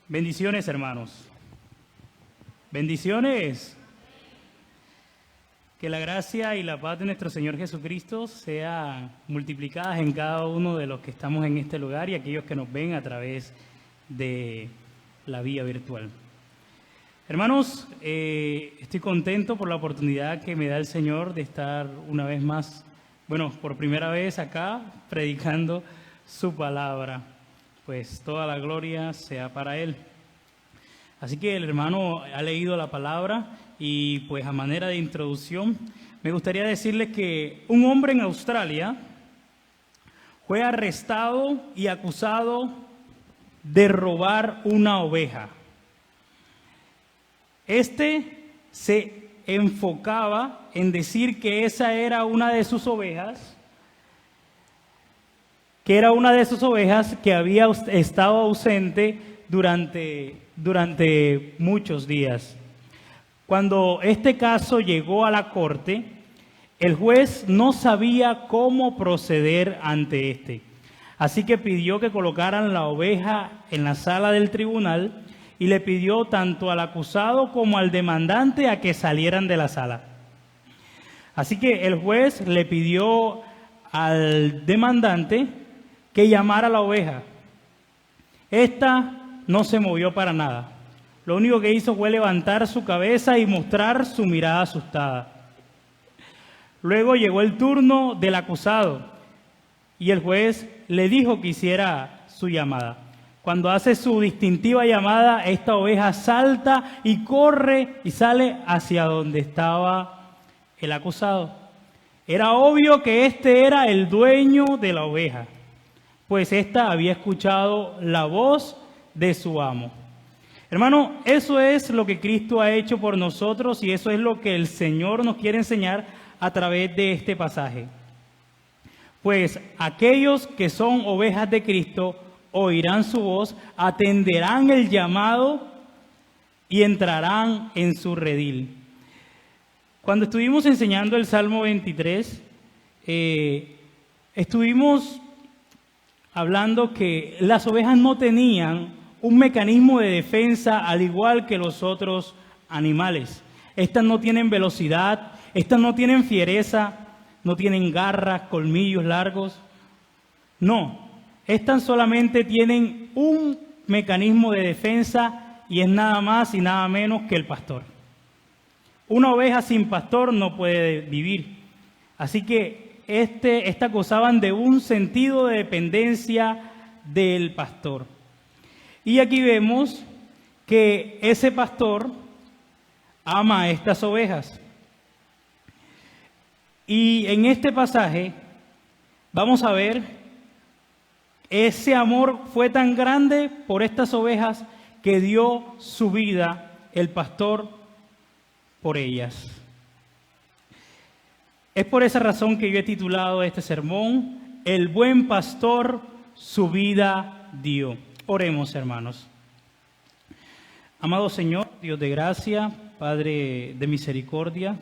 Bendiciones, hermanos. Bendiciones. Que la gracia y la paz de nuestro Señor Jesucristo sean multiplicadas en cada uno de los que estamos en este lugar y aquellos que nos ven a través de la vía virtual. Hermanos, estoy contento por la oportunidad que me da el Señor de estar una vez más, por primera vez acá, predicando su palabra. Pues toda la gloria sea para Él. Así que el hermano ha leído la palabra y pues a manera de introducción me gustaría decirles que un hombre en Australia fue arrestado y acusado de robar una oveja. Este se enfocaba en decir que esa era una de sus ovejas, que había estado ausente durante muchos días. Cuando este caso llegó a la corte, el juez no sabía cómo proceder ante este. Así que pidió que colocaran la oveja en la sala del tribunal y le pidió tanto al acusado como al demandante a que salieran de la sala. Así que el juez le pidió al demandante que llamara a la oveja. Esta no se movió para nada. Lo único que hizo fue levantar su cabeza y mostrar su mirada asustada. Luego llegó el turno del acusado y el juez le dijo que hiciera su llamada. Cuando hace su distintiva llamada, esta oveja salta y corre y sale hacia donde estaba el acusado. Era obvio que este era el dueño de la oveja, pues ésta había escuchado la voz de su amo. Hermano, eso es lo que Cristo ha hecho por nosotros y eso es lo que el Señor nos quiere enseñar a través de este pasaje. Pues aquellos que son ovejas de Cristo oirán su voz, atenderán el llamado y entrarán en su redil. Cuando estuvimos enseñando el Salmo 23, estuvimos hablando que las ovejas no tenían un mecanismo de defensa al igual que los otros animales. Estas no tienen velocidad, estas no tienen fiereza, no tienen garras, colmillos largos. No, estas solamente tienen un mecanismo de defensa y es nada más y nada menos que el pastor. Una oveja sin pastor no puede vivir. Así que estas gozaban de un sentido de dependencia del pastor. Y aquí vemos que ese pastor ama a estas ovejas. Y en este pasaje vamos a ver, ese amor fue tan grande por estas ovejas que dio su vida el pastor por ellas. Es por esa razón que yo he titulado este sermón, El buen pastor su vida dio. Oremos, hermanos. Amado Señor, Dios de gracia, Padre de misericordia,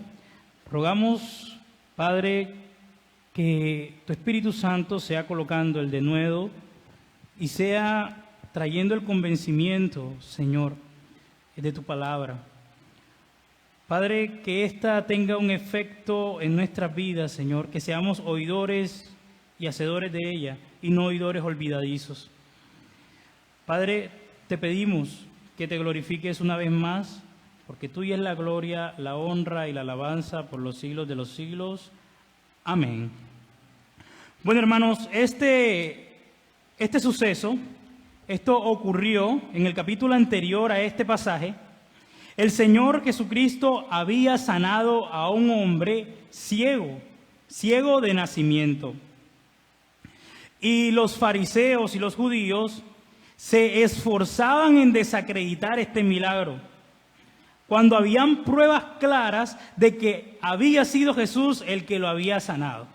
rogamos, Padre, que tu Espíritu Santo sea colocando el denuedo y sea trayendo el convencimiento, Señor, de tu palabra. Padre, que ésta tenga un efecto en nuestras vidas, Señor, que seamos oidores y hacedores de ella y no oidores olvidadizos. Padre, te pedimos que te glorifiques una vez más, porque tuya es la gloria, la honra y la alabanza por los siglos de los siglos. Amén. Bueno, hermanos, este suceso, esto ocurrió en el capítulo anterior a este pasaje. El Señor Jesucristo había sanado a un hombre ciego de nacimiento. Y los fariseos y los judíos se esforzaban en desacreditar este milagro, cuando habían pruebas claras de que había sido Jesús el que lo había sanado.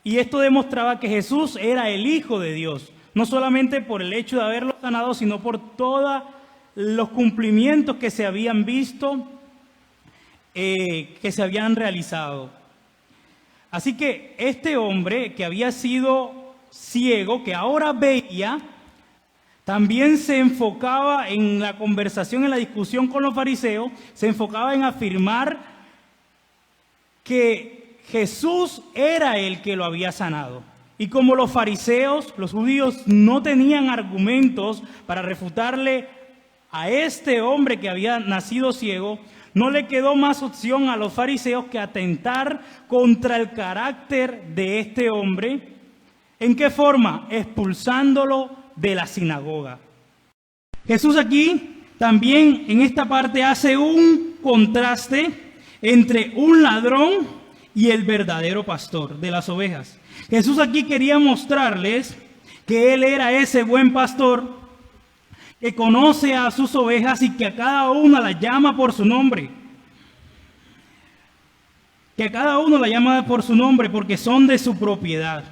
Y esto demostraba que Jesús era el Hijo de Dios, no solamente por el hecho de haberlo sanado, sino por todos los cumplimientos que se habían visto, que se habían realizado. Así que este hombre que había sido ciego, que ahora veía, también se enfocaba en la conversación, en la discusión con los fariseos, se enfocaba en afirmar que Jesús era el que lo había sanado. Y como los fariseos, los judíos, no tenían argumentos para refutarle a este hombre que había nacido ciego, no le quedó más opción a los fariseos que atentar contra el carácter de este hombre. ¿En qué forma? Expulsándolo de la sinagoga. Jesús aquí también en esta parte hace un contraste entre un ladrón y el verdadero pastor de las ovejas. Jesús aquí quería mostrarles que Él era ese buen pastor que conoce a sus ovejas y que a cada una la llama por su nombre. Que a cada uno la llama por su nombre porque son de su propiedad.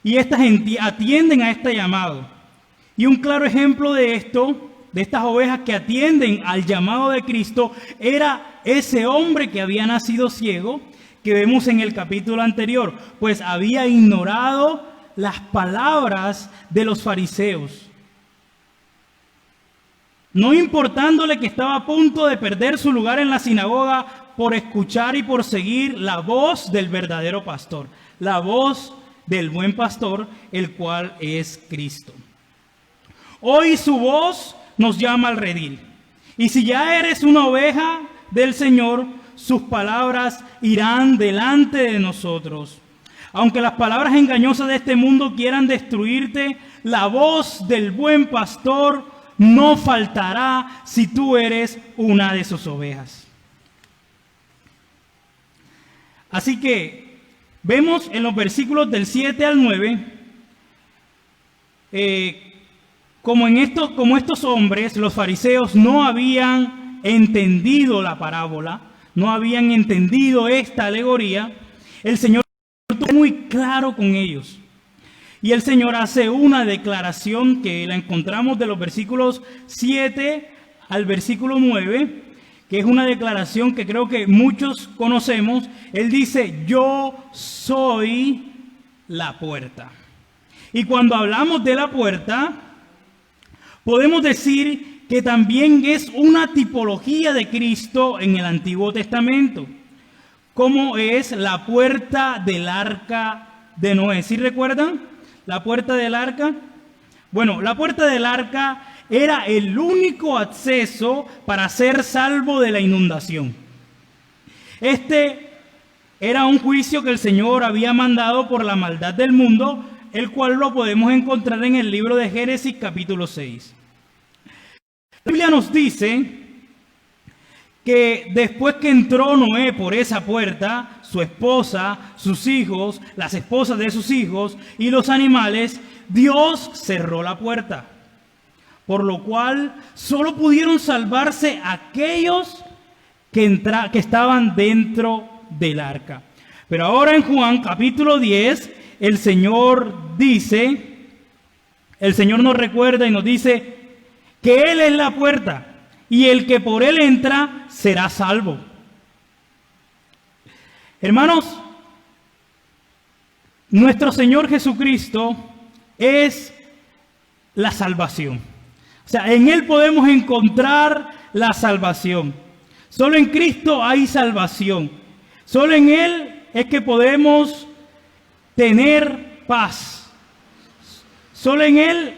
Y estas atienden a este llamado. Y un claro ejemplo de esto, de estas ovejas que atienden al llamado de Cristo, era ese hombre que había nacido ciego, que vemos en el capítulo anterior, pues había ignorado las palabras de los fariseos. No importándole que estaba a punto de perder su lugar en la sinagoga por escuchar y por seguir la voz del verdadero pastor, la voz del buen pastor, el cual es Cristo. Hoy su voz nos llama al redil. Y si ya eres una oveja del Señor, sus palabras irán delante de nosotros. Aunque las palabras engañosas de este mundo quieran destruirte, la voz del buen pastor no faltará si tú eres una de sus ovejas. Así que vemos en los versículos del 7 al 9, como estos hombres, los fariseos, no habían entendido la parábola, no habían entendido esta alegoría, el Señor estuvo muy claro con ellos. Y el Señor hace una declaración que la encontramos de los versículos 7 al versículo 9, que es una declaración que creo que muchos conocemos. Él dice, yo soy la puerta. Y cuando hablamos de la puerta, podemos decir que también es una tipología de Cristo en el Antiguo Testamento, como es la puerta del arca de Noé. ¿Sí recuerdan la puerta del arca? Bueno, la puerta del arca era el único acceso para ser salvo de la inundación. Este era un juicio que el Señor había mandado por la maldad del mundo, el cual lo podemos encontrar en el libro de Génesis capítulo 6. La Biblia nos dice que después que entró Noé por esa puerta, su esposa, sus hijos, las esposas de sus hijos y los animales, Dios cerró la puerta. Por lo cual solo pudieron salvarse aquellos que estaban dentro del arca. Pero ahora en Juan capítulo 10, el Señor nos recuerda y nos dice que Él es la puerta y el que por Él entra será salvo. Hermanos, nuestro Señor Jesucristo es la salvación. O sea, en Él podemos encontrar la salvación. Solo en Cristo hay salvación. Solo en Él es que podemos tener paz. Solo en Él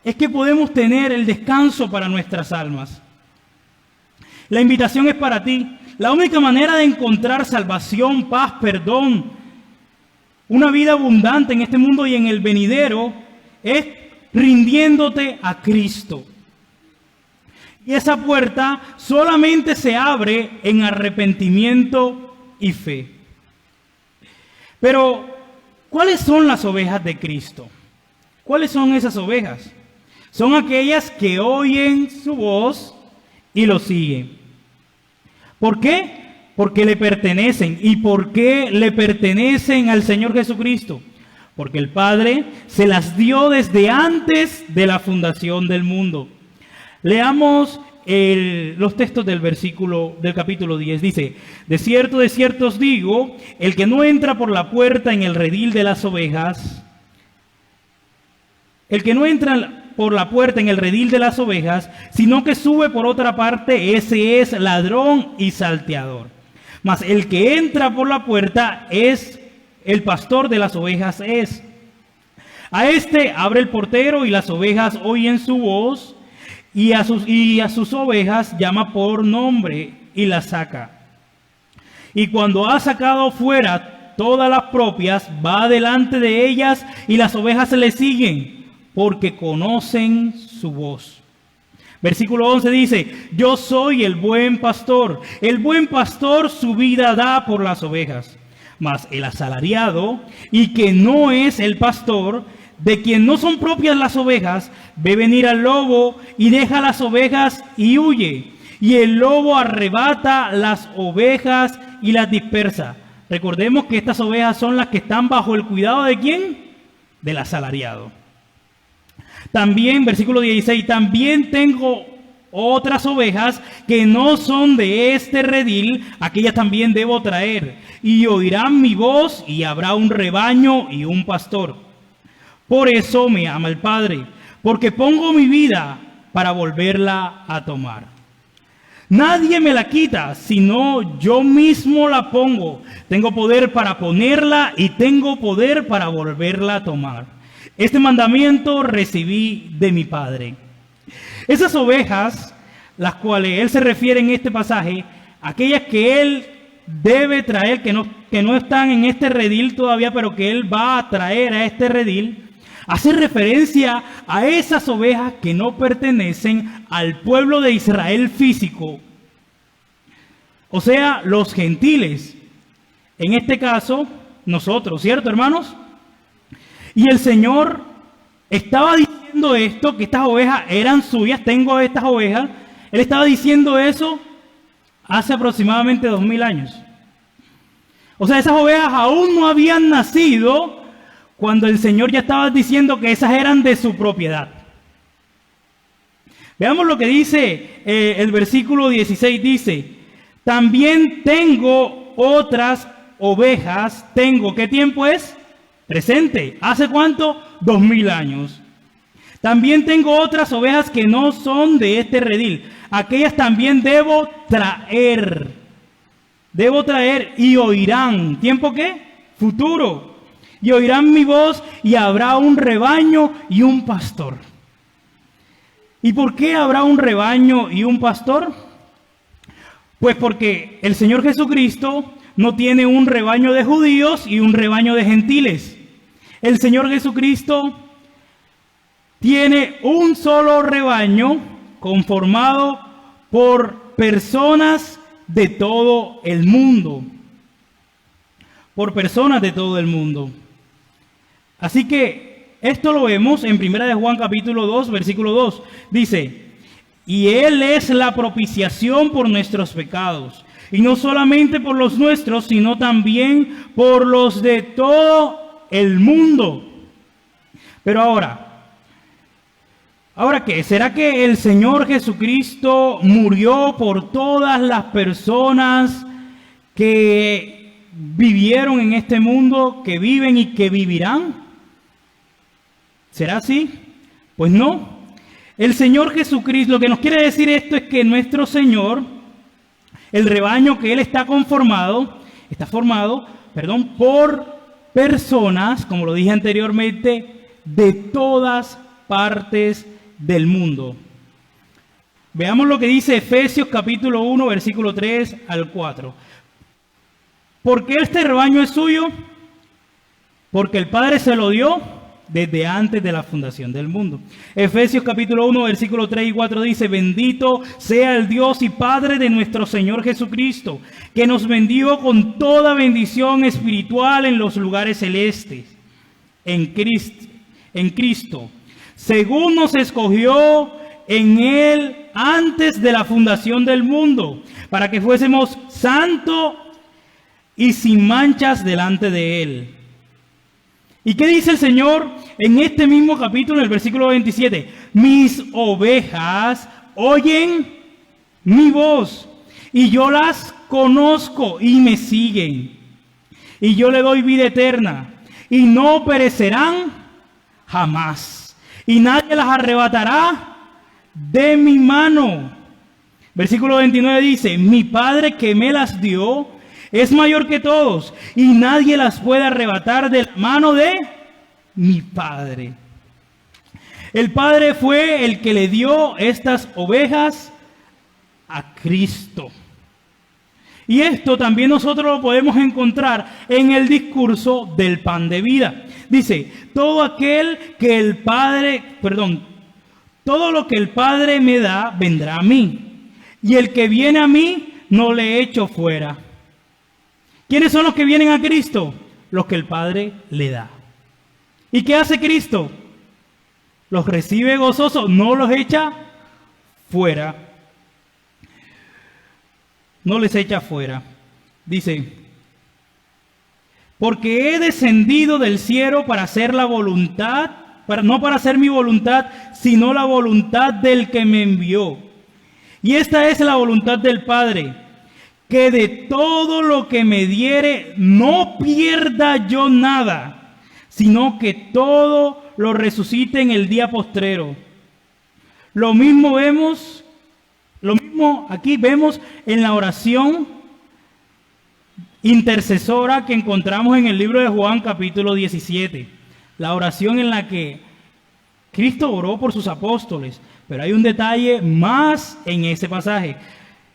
es que podemos tener el descanso para nuestras almas. La invitación es para ti. La única manera de encontrar salvación, paz, perdón, una vida abundante en este mundo y en el venidero es rindiéndote a Cristo. Y esa puerta solamente se abre en arrepentimiento y fe. Pero, ¿cuáles son las ovejas de Cristo? ¿Cuáles son esas ovejas? Son aquellas que oyen su voz y lo siguen. ¿Por qué? Porque le pertenecen. ¿Y por qué le pertenecen al Señor Jesucristo? Porque el Padre se las dio desde antes de la fundación del mundo. Leamos los textos del capítulo 10. Dice, de cierto os digo, el que no entra por la puerta en el redil de las ovejas, El que no entra por la puerta en el redil de las ovejas, sino que sube por otra parte, ese es ladrón y salteador. Mas el que entra por la puerta es el pastor de las ovejas es. A este abre el portero y las ovejas oyen su voz y a sus ovejas llama por nombre y las saca. Y cuando ha sacado fuera todas las propias, va delante de ellas y las ovejas le siguen porque conocen su voz. Versículo 11 dice, yo soy el buen pastor su vida da por las ovejas. Mas el asalariado, y que no es el pastor, de quien no son propias las ovejas, ve venir al lobo y deja las ovejas y huye. Y el lobo arrebata las ovejas y las dispersa. Recordemos que estas ovejas son las que están bajo el cuidado ¿de quién? Del asalariado. También, versículo 16, también tengo otras ovejas que no son de este redil, aquellas también debo traer, y oirán mi voz, y habrá un rebaño y un pastor. Por eso me ama el Padre, porque pongo mi vida para volverla a tomar. Nadie me la quita, sino yo mismo la pongo. Tengo poder para ponerla y tengo poder para volverla a tomar. Este mandamiento recibí de mi Padre. Esas ovejas, las cuales él se refiere en este pasaje, aquellas que él debe traer, que no están en este redil todavía, pero que él va a traer a este redil, hace referencia a esas ovejas que no pertenecen al pueblo de Israel físico, o sea, los gentiles. En este caso, nosotros, ¿cierto, hermanos? Y el Señor estaba diciendo esto, que estas ovejas eran suyas, tengo estas ovejas. Él estaba diciendo eso hace aproximadamente 2000 años. O sea, esas ovejas aún no habían nacido cuando el Señor ya estaba diciendo que esas eran de su propiedad. Veamos lo que dice el versículo 16, dice, también tengo otras ovejas, ¿qué tiempo es? Presente. ¿Hace cuánto? 2000 años. También tengo otras ovejas que no son de este redil. Aquellas también debo traer. Debo traer y oirán. ¿Tiempo qué? Futuro. Y oirán mi voz y habrá un rebaño y un pastor. ¿Y por qué habrá un rebaño y un pastor? Pues porque el Señor Jesucristo no tiene un rebaño de judíos y un rebaño de gentiles. El Señor Jesucristo tiene un solo rebaño conformado por personas de todo el mundo. Por personas de todo el mundo. Así que esto lo vemos en 1 de Juan capítulo 2, versículo 2. Dice, y Él es la propiciación por nuestros pecados. Y no solamente por los nuestros, sino también por los de todo el mundo. Pero ¿ahora qué? ¿Será que el Señor Jesucristo murió por todas las personas que vivieron en este mundo, que viven y que vivirán? ¿Será así? Pues no. El Señor Jesucristo, lo que nos quiere decir esto es que nuestro Señor, el rebaño que Él está formado por personas, como lo dije anteriormente, de todas partes del mundo. Veamos lo que dice Efesios capítulo 1, versículo 3 al 4. ¿Por qué este rebaño es suyo? Porque el Padre se lo dio desde antes de la fundación del mundo. Efesios capítulo 1, versículo 3 y 4 dice, bendito sea el Dios y Padre de nuestro Señor Jesucristo, que nos bendijo con toda bendición espiritual en los lugares celestes, en Cristo, según nos escogió en Él antes de la fundación del mundo, para que fuésemos santos y sin manchas delante de Él. ¿Y qué dice el Señor en este mismo capítulo, en el versículo 27? Mis ovejas oyen mi voz, y yo las conozco y me siguen. Y yo le doy vida eterna, y no perecerán jamás. y nadie las arrebatará de mi mano. Versículo 29 dice, mi Padre que me las dio es mayor que todos, y nadie las puede arrebatar de la mano de mi Padre. El Padre fue el que le dio estas ovejas a Cristo. Y esto también nosotros lo podemos encontrar en el discurso del pan de vida. Dice, todo lo que el Padre me da, vendrá a mí. Y el que viene a mí, no le echo fuera. ¿Quiénes son los que vienen a Cristo? Los que el Padre le da. ¿Y qué hace Cristo? Los recibe gozosos, no los echa fuera. No les echa fuera. Dice, porque he descendido del cielo para hacer la voluntad, no para hacer mi voluntad, sino la voluntad del que me envió. Y esta es la voluntad del Padre, que de todo lo que me diere no pierda yo nada, sino que todo lo resucite en el día postrero. Lo mismo aquí vemos en la oración intercesora que encontramos en el libro de Juan capítulo 17. La oración en la que Cristo oró por sus apóstoles. Pero hay un detalle más en ese pasaje.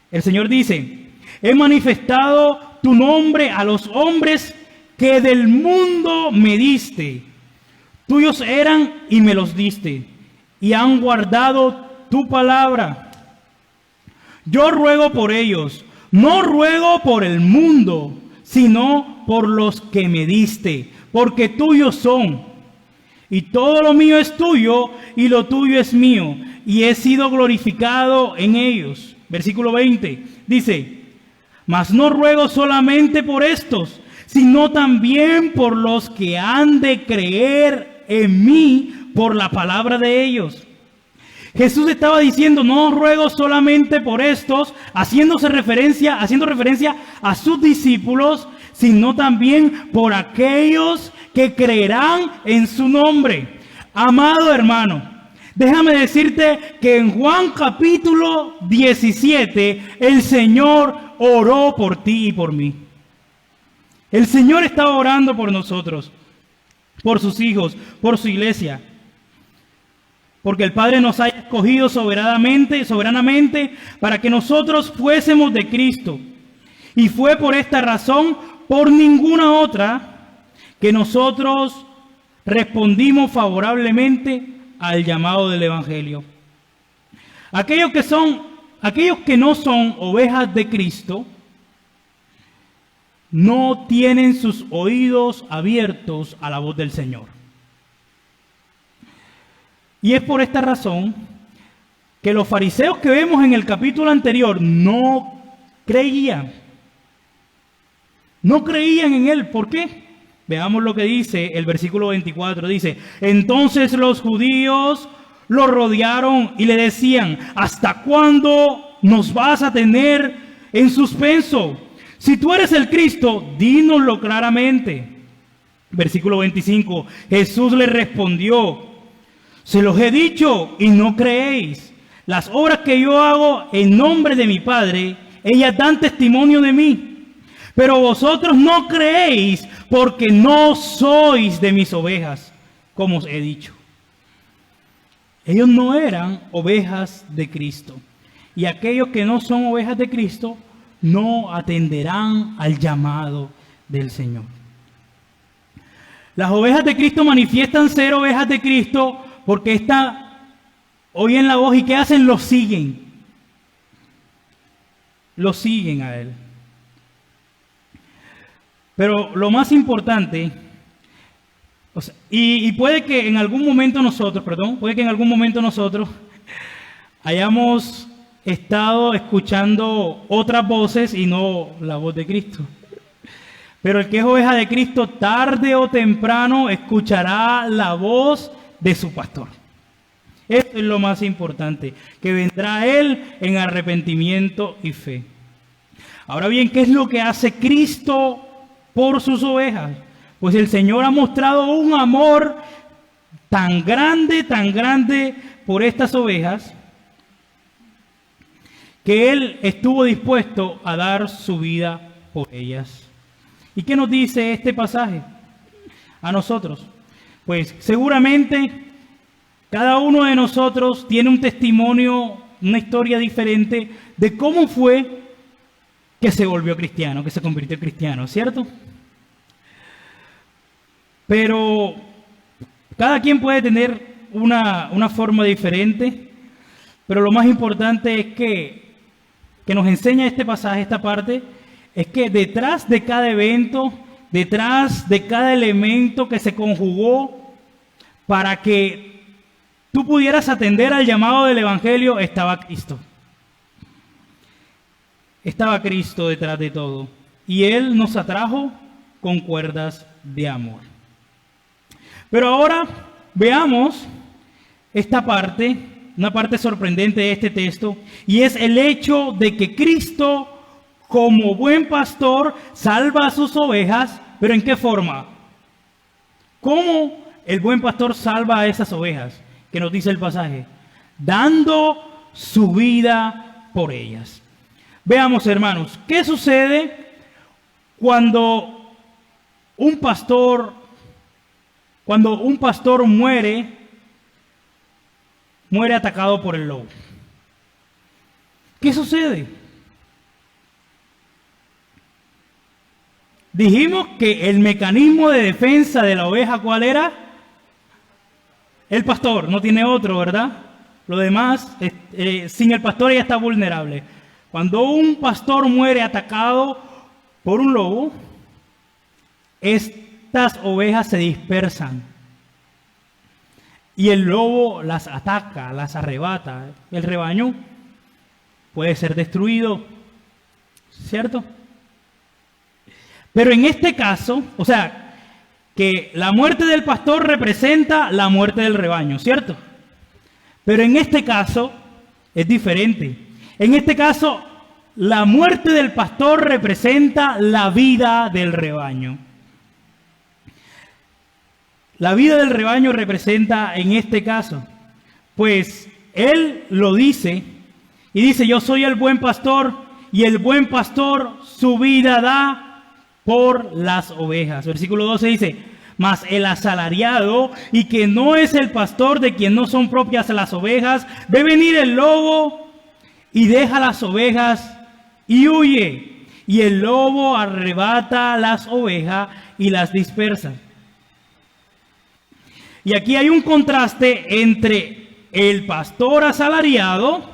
El Señor dice, he manifestado tu nombre a los hombres que del mundo me diste. Tuyos eran y me los diste, y han guardado tu palabra. Yo ruego por ellos, no ruego por el mundo, sino por los que me diste, porque tuyos son. Y todo lo mío es tuyo, y lo tuyo es mío, y he sido glorificado en ellos. Versículo 20, dice, mas no ruego solamente por estos, sino también por los que han de creer en mí por la palabra de ellos. Jesús estaba diciendo, no ruego solamente por estos, haciendo referencia a sus discípulos, sino también por aquellos que creerán en su nombre. Amado hermano, déjame decirte que en Juan capítulo 17, el Señor oró por ti y por mí. El Señor estaba orando por nosotros, por sus hijos, por su iglesia. Porque el Padre nos ha escogido soberanamente para que nosotros fuésemos de Cristo. Y fue por esta razón, por ninguna otra, que nosotros respondimos favorablemente al llamado del Evangelio. Aquellos que no son ovejas de Cristo, no tienen sus oídos abiertos a la voz del Señor. Y es por esta razón que los fariseos que vemos en el capítulo anterior no creían. No creían en él. ¿Por qué? Veamos lo que dice el versículo 24. Dice, entonces los judíos lo rodearon y le decían, ¿hasta cuándo nos vas a tener en suspenso? Si tú eres el Cristo, dínoslo claramente. Versículo 25, Jesús le respondió, se los he dicho y no creéis. Las obras que yo hago en nombre de mi Padre, ellas dan testimonio de mí. Pero vosotros no creéis porque no sois de mis ovejas, como os he dicho. Ellos no eran ovejas de Cristo. Y aquellos que no son ovejas de Cristo no atenderán al llamado del Señor. Las ovejas de Cristo manifiestan ser ovejas de Cristo porque oyen la voz y ¿qué hacen? Lo siguen. Lo siguen a Él. Pero lo más importante, y puede que en algún momento nosotros hayamos estado escuchando otras voces y no la voz de Cristo. Pero el que es oveja de Cristo, tarde o temprano escuchará la voz de su pastor. Esto es lo más importante, que vendrá a Él en arrepentimiento y fe. Ahora bien, ¿qué es lo que hace Cristo por sus ovejas? Pues el Señor ha mostrado un amor tan grande por estas ovejas, que Él estuvo dispuesto a dar su vida por ellas. ¿Y qué nos dice este pasaje a nosotros? Pues seguramente cada uno de nosotros tiene un testimonio, una historia diferente de cómo fue que se volvió cristiano, que se convirtió en cristiano, ¿cierto? Pero cada quien puede tener una forma diferente, pero lo más importante es que nos enseña este pasaje, esta parte, es que detrás de cada evento, detrás de cada elemento que se conjugó para que tú pudieras atender al llamado del Evangelio, estaba Cristo. Estaba Cristo detrás de todo. Y Él nos atrajo con cuerdas de amor. Pero ahora veamos esta parte, una parte sorprendente de este texto, y es el hecho de que Cristo, como buen pastor, salva a sus ovejas, pero ¿en qué forma? ¿Cómo el buen pastor salva a esas ovejas? Que nos dice el pasaje, dando su vida por ellas. Veamos, hermanos, ¿qué sucede cuando un pastor muere atacado por el lobo? ¿Qué sucede? Dijimos que el mecanismo de defensa de la oveja, ¿cuál era? El pastor, no tiene otro, ¿verdad? Lo demás, sin el pastor ella está vulnerable. Cuando un pastor muere atacado por un lobo, estas ovejas se dispersan. Y el lobo las ataca, las arrebata. El rebaño puede ser destruido, ¿cierto? Pero en este caso, o sea, que la muerte del pastor representa la muerte del rebaño, ¿cierto? Pero en este caso es diferente. En este caso, la muerte del pastor representa la vida del rebaño. La vida del rebaño representa en este caso, pues Él lo dice, y dice, yo soy el buen pastor, y el buen pastor su vida da por las ovejas. Versículo 12 dice, mas el asalariado, y que no es el pastor de quien no son propias las ovejas, ve venir el lobo y deja las ovejas y huye. Y el lobo arrebata las ovejas y las dispersa. Y aquí hay un contraste entre el pastor asalariado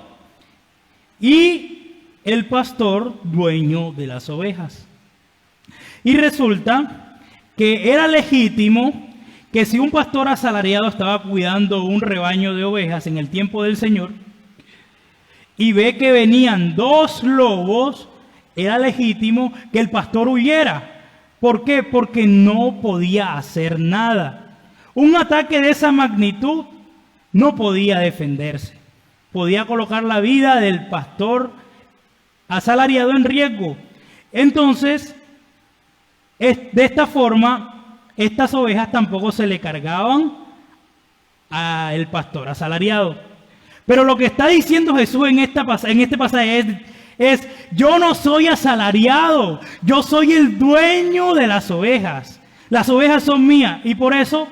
y el pastor dueño de las ovejas. Y resulta que era legítimo que si un pastor asalariado estaba cuidando un rebaño de ovejas en el tiempo del Señor y ve que venían dos lobos, era legítimo que el pastor huyera. ¿Por qué? Porque no podía hacer nada. Un ataque de esa magnitud no podía defenderse. Podía colocar la vida del pastor asalariado en riesgo. Entonces, de esta forma, estas ovejas tampoco se le cargaban al pastor asalariado. Pero lo que está diciendo Jesús en este pasaje es, yo no soy asalariado, yo soy el dueño de las ovejas. Las ovejas son mías y por eso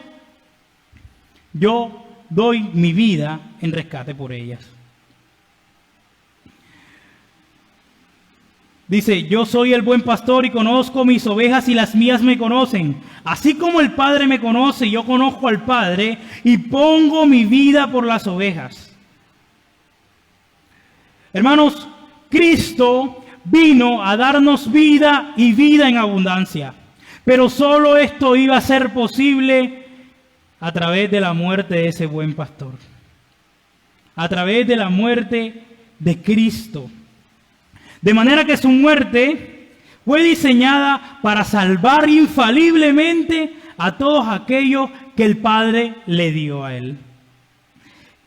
yo doy mi vida en rescate por ellas. Dice, yo soy el buen pastor y conozco mis ovejas y las mías me conocen. Así como el Padre me conoce, yo conozco al Padre y pongo mi vida por las ovejas. Hermanos, Cristo vino a darnos vida y vida en abundancia. Pero solo esto iba a ser posible a través de la muerte de ese buen pastor. A través de la muerte de Cristo. De manera que su muerte fue diseñada para salvar infaliblemente a todos aquellos que el Padre le dio a Él.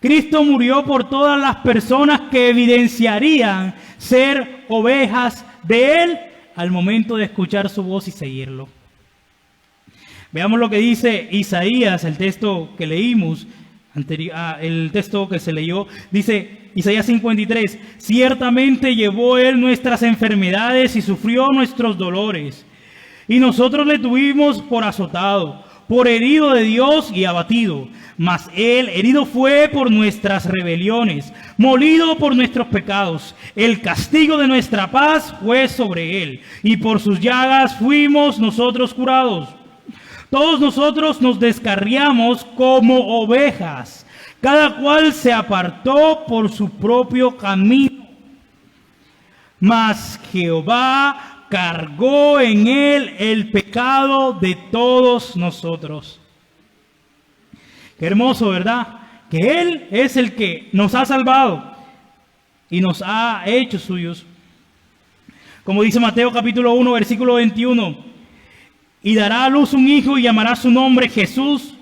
Cristo murió por todas las personas que evidenciarían ser ovejas de Él al momento de escuchar su voz y seguirlo. Veamos lo que dice Isaías, el texto que leímos, el texto que se leyó, dice Isaías 53, ciertamente llevó él nuestras enfermedades y sufrió nuestros dolores, y nosotros le tuvimos por azotado, por herido de Dios y abatido. Mas él herido fue por nuestras rebeliones, molido por nuestros pecados. El castigo de nuestra paz fue sobre él, y por sus llagas fuimos nosotros curados. Todos nosotros nos descarriamos como ovejas, cada cual se apartó por su propio camino. Mas Jehová cargó en él el pecado de todos nosotros. Qué hermoso, ¿verdad? Que Él es el que nos ha salvado y nos ha hecho suyos. Como dice Mateo capítulo 1, versículo 21, y dará a luz un hijo y llamará su nombre Jesús,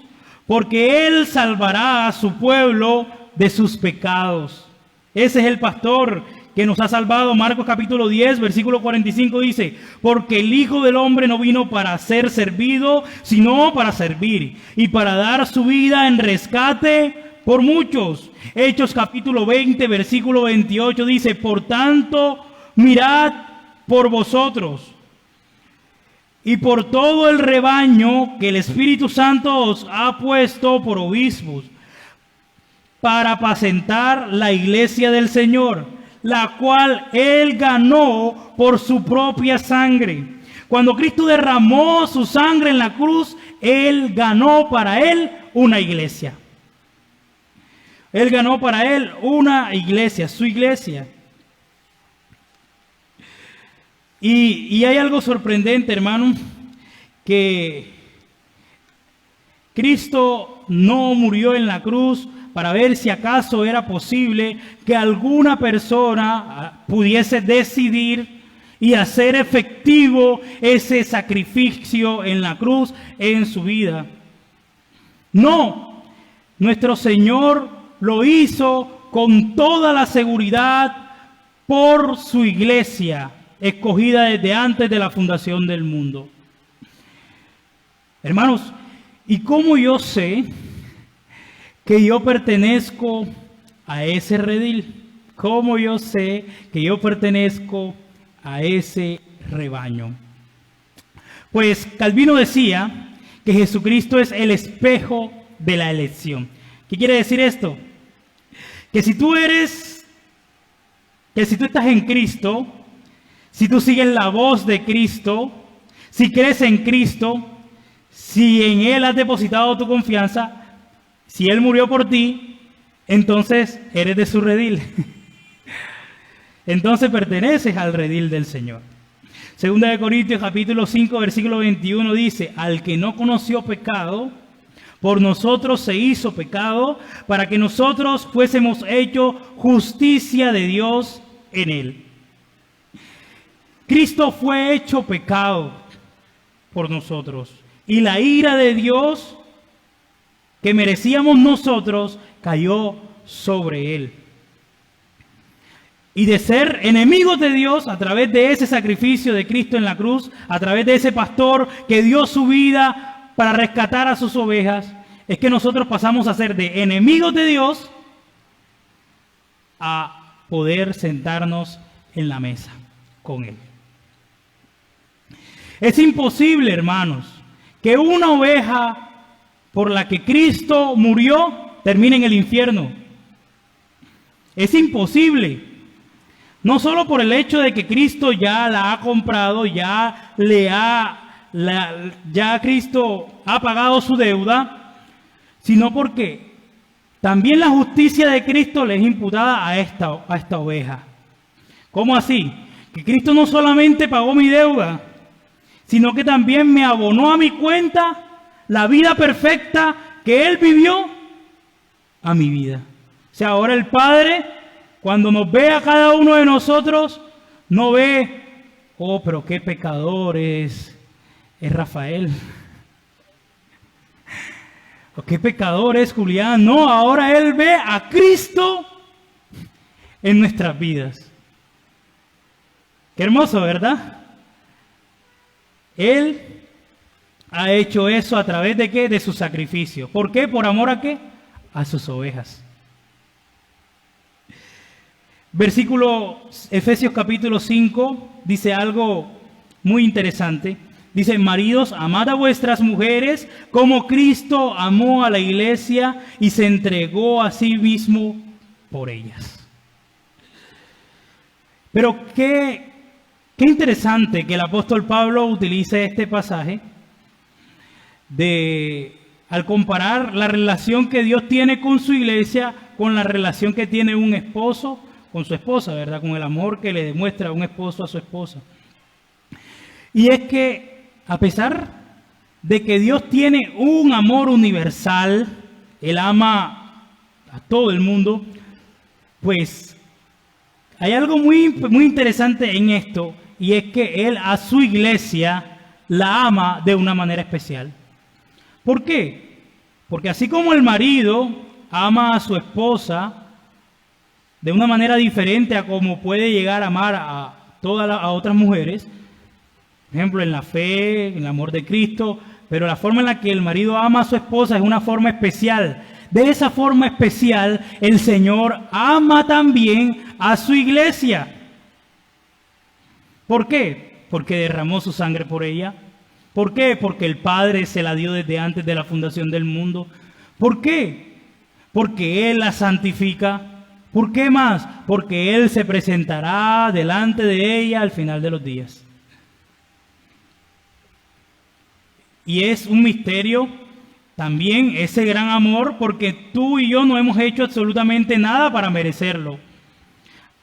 porque Él salvará a su pueblo de sus pecados. Ese es el pastor que nos ha salvado. Marcos capítulo 10, versículo 45 dice, porque el Hijo del Hombre no vino para ser servido, sino para servir y para dar su vida en rescate por muchos. Hechos capítulo 20, versículo 28 dice, por tanto, mirad por vosotros y por todo el rebaño que el Espíritu Santo os ha puesto por obispos para apacentar la iglesia del Señor, la cual Él ganó por su propia sangre. Cuando Cristo derramó su sangre en la cruz, Él ganó para Él una iglesia. Él ganó para Él una iglesia, su iglesia. Y hay algo sorprendente, hermano, que Cristo no murió en la cruz para ver si acaso era posible que alguna persona pudiese decidir y hacer efectivo ese sacrificio en la cruz en su vida. No, nuestro Señor lo hizo con toda la seguridad por su iglesia, escogida desde antes de la fundación del mundo. Hermanos, ¿y cómo yo sé que yo pertenezco a ese redil? ¿Cómo yo sé que yo pertenezco a ese rebaño? Pues Calvino decía que Jesucristo es el espejo de la elección. ¿Qué quiere decir esto? Que si tú estás en Cristo, si tú sigues la voz de Cristo, si crees en Cristo, si en Él has depositado tu confianza, si Él murió por ti, entonces eres de su redil. Entonces perteneces al redil del Señor. Segunda de Corintios capítulo 5 versículo 21 dice, al que no conoció pecado, por nosotros se hizo pecado, para que nosotros fuésemos hechos justicia de Dios en Él. Cristo fue hecho pecado por nosotros. Y la ira de Dios que merecíamos nosotros cayó sobre Él. Y de ser enemigos de Dios a través de ese sacrificio de Cristo en la cruz, a través de ese pastor que dio su vida para rescatar a sus ovejas, es que nosotros pasamos a ser de enemigos de Dios a poder sentarnos en la mesa con Él. Es imposible, hermanos, que una oveja por la que Cristo murió termine en el infierno. Es imposible. No solo por el hecho de que Cristo ya la ha comprado, ya Cristo ha pagado su deuda, sino porque también la justicia de Cristo le es imputada a esta oveja. ¿Cómo así? Que Cristo no solamente pagó mi deuda, sino que también me abonó a mi cuenta la vida perfecta que Él vivió a mi vida. O sea, ahora el Padre, cuando nos ve a cada uno de nosotros, no ve, oh, pero qué pecador es Rafael. O qué pecador es Julián. No, ahora Él ve a Cristo en nuestras vidas. Qué hermoso, ¿verdad? Él ha hecho eso a través de ¿qué? De su sacrificio. ¿Por qué? ¿Por amor a qué? A sus ovejas. Versículo Efesios capítulo 5 dice algo muy interesante. Dice: maridos, amad a vuestras mujeres como Cristo amó a la iglesia y se entregó a sí mismo por ellas. Pero qué interesante que el apóstol Pablo utilice este pasaje al comparar la relación que Dios tiene con su iglesia con la relación que tiene un esposo con su esposa, ¿verdad? Con el amor que le demuestra un esposo a su esposa. Y es que a pesar de que Dios tiene un amor universal, Él ama a todo el mundo, pues hay algo muy, muy interesante en esto, y es que Él a su iglesia la ama de una manera especial. ¿Por qué? Porque así como el marido ama a su esposa de una manera diferente a como puede llegar a amar a otras mujeres, por ejemplo, en la fe, en el amor de Cristo, pero la forma en la que el marido ama a su esposa es una forma especial. De esa forma especial, el Señor ama también a su iglesia. ¿Por qué? Porque derramó su sangre por ella. ¿Por qué? Porque el Padre se la dio desde antes de la fundación del mundo. ¿Por qué? Porque Él la santifica. ¿Por qué más? Porque Él se presentará delante de ella al final de los días. Y es un misterio también ese gran amor, porque tú y yo no hemos hecho absolutamente nada para merecerlo.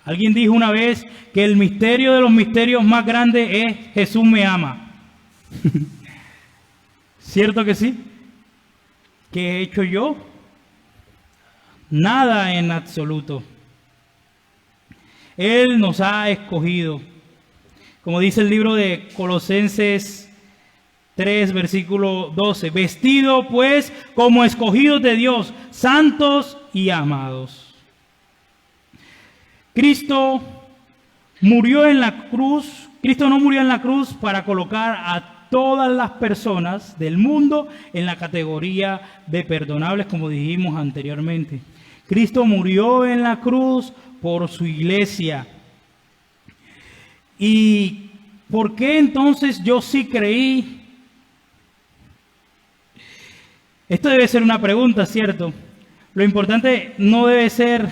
Alguien dijo una vez que el misterio de los misterios más grandes es Jesús me ama. ¿Cierto que sí? ¿Qué he hecho yo? Nada en absoluto. Él nos ha escogido. Como dice el libro de Colosenses 3, versículo 12. Vestido pues como escogidos de Dios, santos y amados. Cristo murió en la cruz. Cristo no murió en la cruz para colocar a todas las personas del mundo en la categoría de perdonables, como dijimos anteriormente. Cristo murió en la cruz por su iglesia. ¿Y por qué entonces yo sí creí? Esto debe ser una pregunta, ¿cierto? Lo importante no debe ser...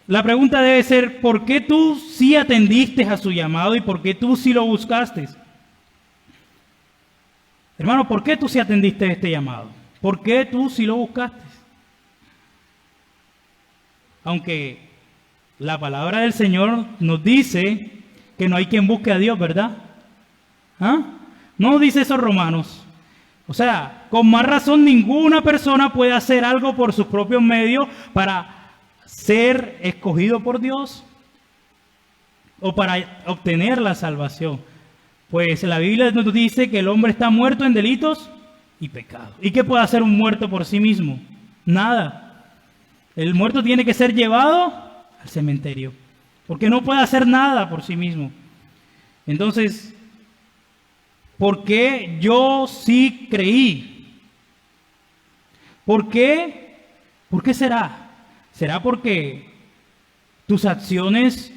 la pregunta debe ser, ¿por qué tú sí atendiste a su llamado y por qué tú sí lo buscaste? Hermano, ¿por qué tú sí atendiste a este llamado? ¿Por qué tú sí lo buscaste? Aunque la palabra del Señor nos dice que no hay quien busque a Dios, ¿verdad? ¿Ah? No dice eso Romanos. O sea, con más razón ninguna persona puede hacer algo por sus propios medios para ser escogido por Dios o para obtener la salvación. Pues la Biblia nos dice que el hombre está muerto en delitos y pecados. ¿Y qué puede hacer un muerto por sí mismo? Nada. El muerto tiene que ser llevado al cementerio, porque no puede hacer nada por sí mismo. Entonces, ¿por qué yo sí creí? ¿Por qué? ¿Por qué será? ¿Será porque tus acciones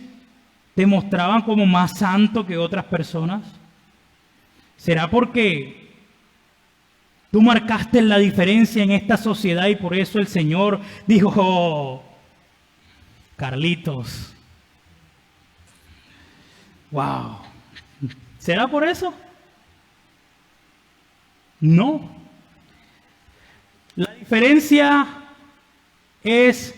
te mostraban como más santo que otras personas? ¿Será porque tú marcaste la diferencia en esta sociedad y por eso el Señor dijo, oh, Carlitos, wow, ¿será por eso? No. La diferencia es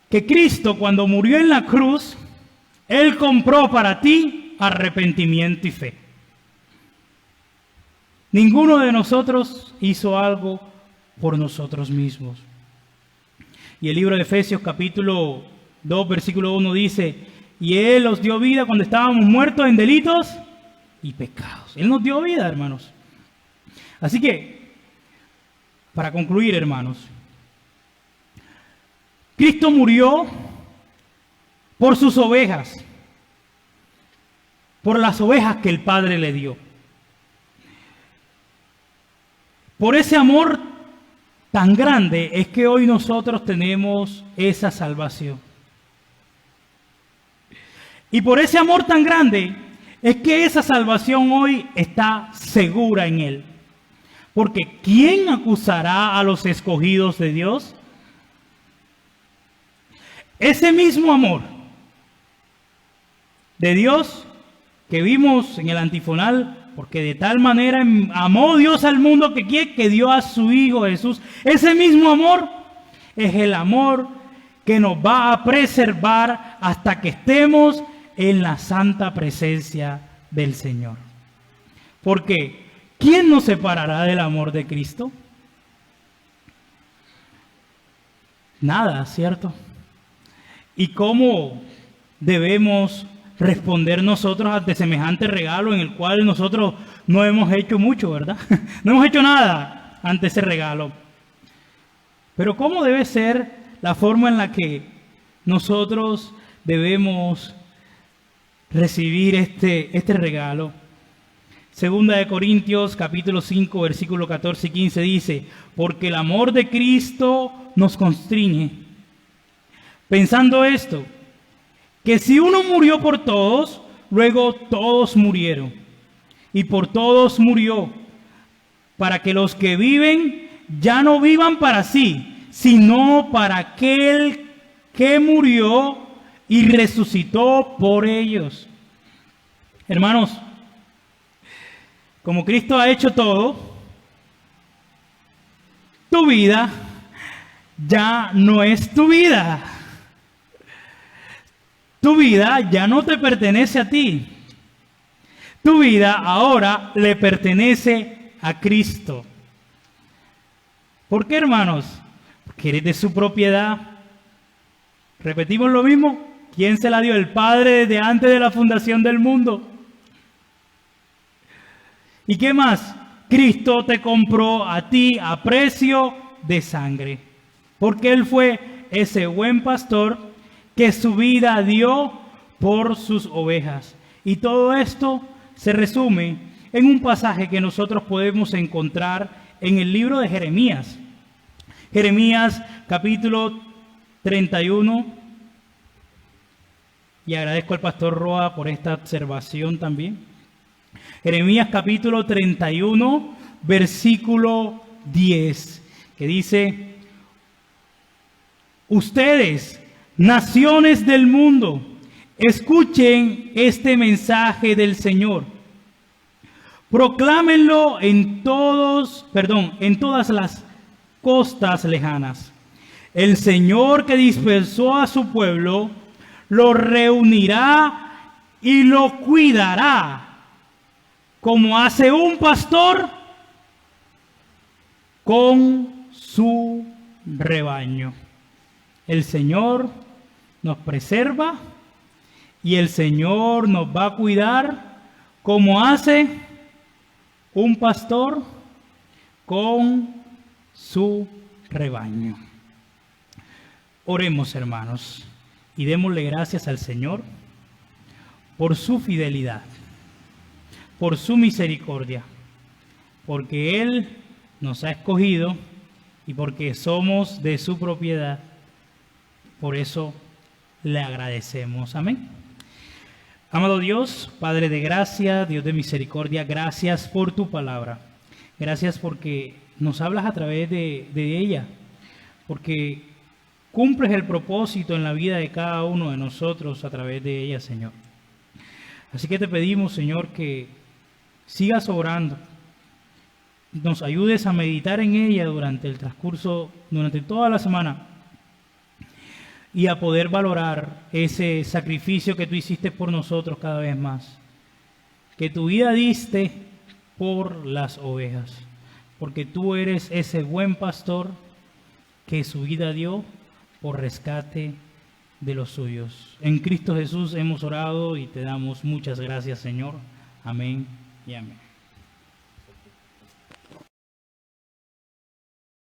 que Cristo, cuando murió en la cruz, Él compró para ti arrepentimiento y fe. Ninguno de nosotros hizo algo por nosotros mismos. Y el libro de Efesios capítulo 2, versículo 1 dice, y Él os dio vida cuando estábamos muertos en delitos y pecados. Él nos dio vida, hermanos. Así que, para concluir, hermanos, Cristo murió por sus ovejas, por las ovejas que el Padre le dio. Por ese amor tan grande es que hoy nosotros tenemos esa salvación. Y por ese amor tan grande es que esa salvación hoy está segura en Él. Porque ¿quién acusará a los escogidos de Dios? Ese mismo amor de Dios que vimos en el antifonal, porque de tal manera amó Dios al mundo que dio a su Hijo Jesús. Ese mismo amor es el amor que nos va a preservar hasta que estemos en la santa presencia del Señor. Porque ¿quién nos separará del amor de Cristo? Nada, ¿cierto? ¿Y cómo debemos responder nosotros ante semejante regalo en el cual nosotros no hemos hecho mucho, ¿verdad? No hemos hecho nada ante ese regalo. Pero ¿cómo debe ser la forma en la que nosotros debemos recibir este regalo? Segunda de Corintios, capítulo 5, versículo 14 y 15 dice: porque el amor de Cristo nos constriñe, pensando esto, que si uno murió por todos, luego todos murieron. Y por todos murió, para que los que viven ya no vivan para sí, sino para aquel que murió y resucitó por ellos. Hermanos, como Cristo ha hecho todo, tu vida ya no es tu vida. Tu vida ya no te pertenece a ti. Tu vida ahora le pertenece a Cristo. ¿Por qué, hermanos? Porque eres de su propiedad. Repetimos lo mismo. ¿Quién se la dio? El Padre desde antes de la fundación del mundo. ¿Y qué más? Cristo te compró a ti a precio de sangre. Porque Él fue ese buen pastor que su vida dio por sus ovejas. Y todo esto se resume en un pasaje que nosotros podemos encontrar en el libro de Jeremías. Jeremías capítulo 31. Y agradezco al pastor Roa por esta observación también. Jeremías capítulo 31, versículo 10, que dice: ustedes, naciones del mundo, escuchen este mensaje del Señor. Proclámenlo en todas las costas lejanas. El Señor que dispersó a su pueblo lo reunirá y lo cuidará, como hace un pastor con su rebaño. El Señor nos preserva y el Señor nos va a cuidar como hace un pastor con su rebaño. Oremos, hermanos, y démosle gracias al Señor por su fidelidad, por su misericordia, porque Él nos ha escogido y porque somos de su propiedad. Por eso le agradecemos. Amén. Amado Dios, Padre de gracia, Dios de misericordia, gracias por tu palabra. Gracias porque nos hablas a través de ella, porque cumples el propósito en la vida de cada uno de nosotros a través de ella, Señor. Así que te pedimos, Señor, que sigas obrando, nos ayudes a meditar en ella durante el transcurso, durante toda la semana, y a poder valorar ese sacrificio que tú hiciste por nosotros cada vez más, que tu vida diste por las ovejas, porque tú eres ese buen pastor que su vida dio por rescate de los suyos. En Cristo Jesús hemos orado y te damos muchas gracias, Señor. Amén y amén.